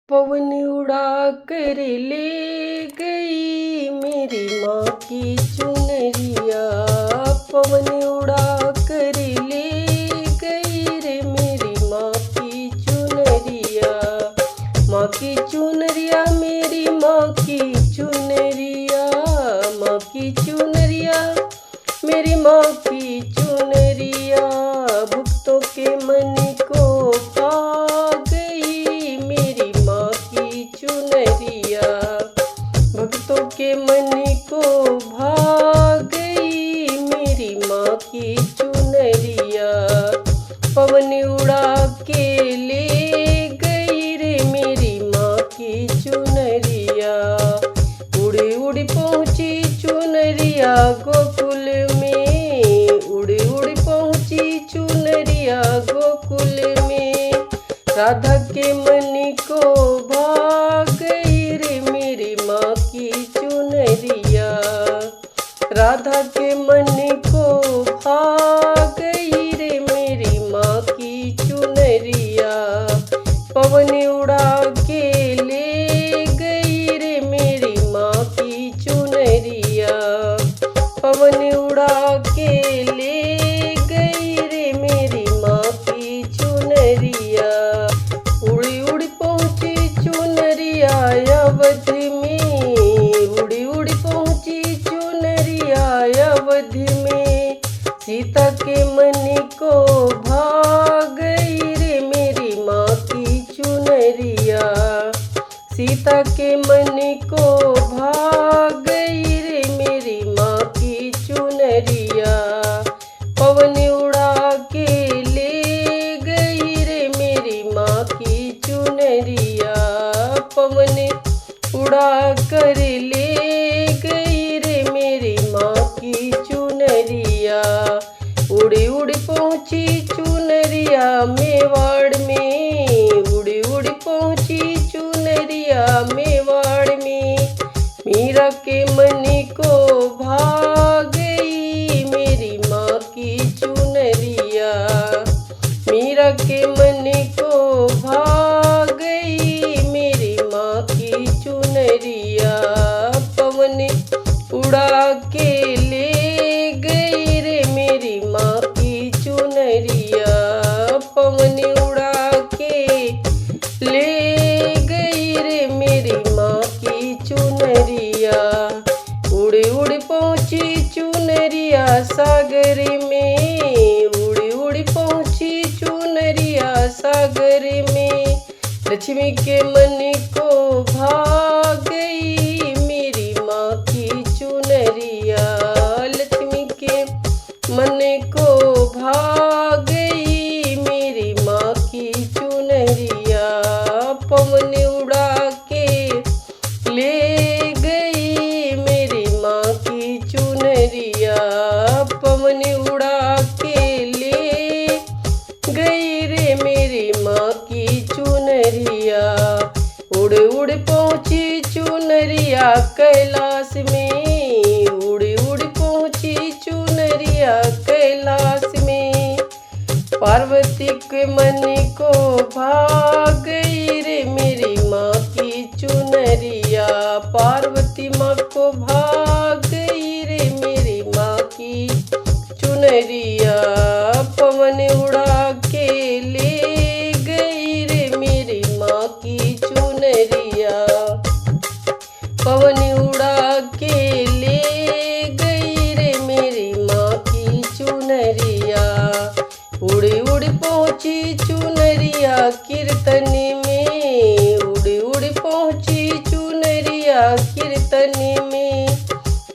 पवन उड़ा कर ले गई मेरी माँ की चुनरिया। पवन उड़ा कर ले गई रे मेरी माँ की चुनरिया। माँ की चुनरिया मेरी माँ की चुनरिया। माँ की चुनरिया मेरी माँ की चुनरिया। भक्तों के मन को पा गई मेरी माँ की चुनरिया। भक्तों के मन को भा गई मेरी माँ की चुनरिया। पवन उड़ा के ले गई रे मेरी माँ की चुनरिया। उड़ी उड़ी पहुँची चुनरिया गोकुल में। उड़ी उड़ी पहुँची चुनरिया गोकुल में। राधा के मन को भा गई रे मेरी माँ की चुनरिया। राधा के मन को भा गई रे मेरी माँ की चुनरिया। पवन उड़ा के ले गई रे मेरी माँ की चुनरिया। पवन उड़ा के ले गई रे मेरी माँ की चुनरिया। उड़ी उड़ी पहुँची चुनरिया अवध में। उड़ी उड़ी पहुँची चुनरिया अवध में। सीता के मन को भा गई रे मेरी माँ की चुनरिया। सीता के मन को भा गई रे मेरी माँ की चुनरिया। पवन उड़ा के ले गई रे मेरी माँ की चुनरिया। पवन उड़ा कर ले गई रे मेरी माँ की चुनरिया। उड़ी उड़ी पहुँची चुनरिया मेवाड़ में। उड़ी उड़ी पहुँची चुनरिया मेवाड़ में। मीरा के मन को भा गई मेरी माँ की चुनरिया। मीरा के मन को भा गई मेरी माँ की चुनरिया। पवन उड़ा के ले गई रे मेरी माँ की चुनरिया। पवन उड़ा के ले गई रे मेरी माँ की चुनरिया। उड़ी उड़ी पहुँची चुनरिया सागर में। उड़ी उड़ी पहुँची चुनरिया सागर में। लक्ष्मी के मन को भा गई मेरी माँ की चुनरिया। लक्ष्मी के मन को भा गई मेरी माँ की चुनरिया। पवन उड़ा के ले गई मेरी माँ की चुनरिया। पवन उड़ा के ले गई रे मेरी माँ की चुनरिया। उड़ उड़ पहुँची चुनरिया कैलाश में। उड़ उड़ पहुँची चुनरिया कैलाश में। पार्वती के मन को भा गई रे मेरी माँ की चुनरिया। पार्वती माँ को भा गई रे मेरी माँ की चुनरिया। पवन उड़ा के ले गई रे मेरी माँ की चुनरिया। पवन उड़ा के ले गई रे मेरी माँ की चुनरिया। उड़ी उड़ी पहुँची चुनरिया कीर्तन में। उड़ी उड़ी पहुँची चुनरिया कीर्तन में।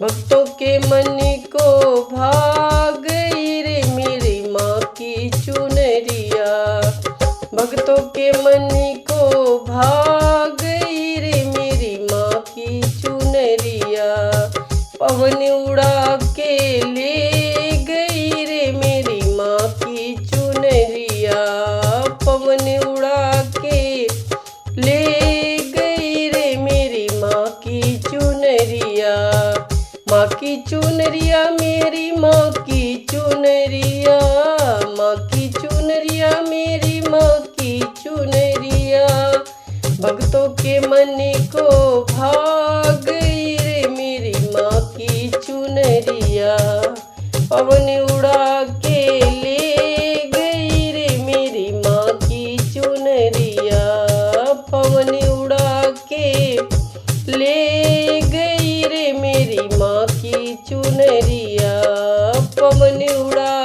भक्तों के मन को भा गई रे मेरी माँ की चुनरिया। भक्तों के मन को भा गई रे मेरी माँ की चुनरिया। पवन उड़ा के ले गई रे मेरी माँ की चुनरिया। पवन उड़ा के ले गई रे मेरी माँ की चुनरिया। माँ की चुनरिया मेरी माँ की चुनरिया। माँ की चुनरिया मेरी माँ की चुनरिया। भक्तों के मन को भाग गई रे मेरी माँ की चुनरिया। पवन उड़ा के ले गई रे मेरी माँ की चुनरिया। पवन उड़ा के ले गई रे मेरी माँ की चुनरिया। पवन उड़ा